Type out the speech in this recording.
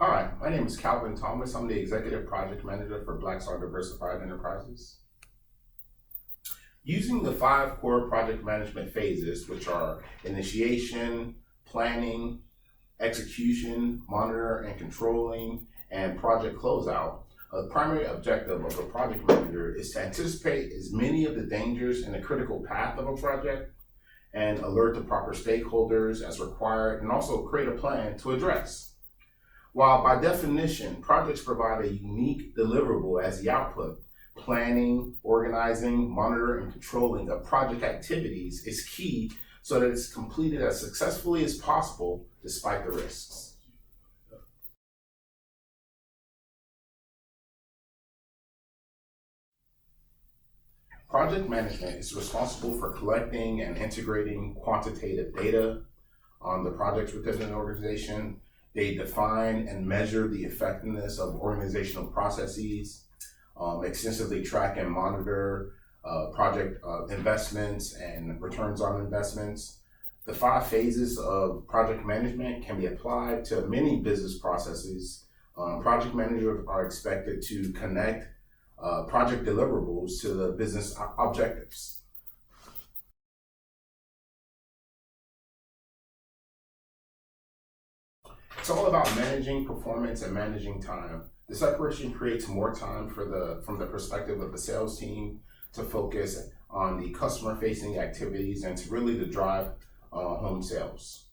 Hi, my name is Calvin Thomas. I'm the Executive Project Manager for Black Star Diversified Enterprises. Using the 5 core project management phases, which are initiation, planning, execution, monitor and controlling, and project closeout, a primary objective of a project manager is to anticipate as many of the dangers in the critical path of a project and alert the proper stakeholders as required, and also create a plan to address. While by definition, projects provide a unique deliverable as the output, planning, organizing, monitoring, and controlling of project activities is key so that it's completed as successfully as possible despite the risks. Project management is responsible for collecting and integrating quantitative data on the projects within an organization. They define and measure the effectiveness of organizational processes, extensively track and monitor project investments and returns on investments. The 5 phases of project management can be applied to many business processes. Project managers are expected to connect project deliverables to the business objectives. It's all about managing performance and managing time. The separation creates more time from the perspective of the sales team to focus on the customer facing activities and to really to drive home sales.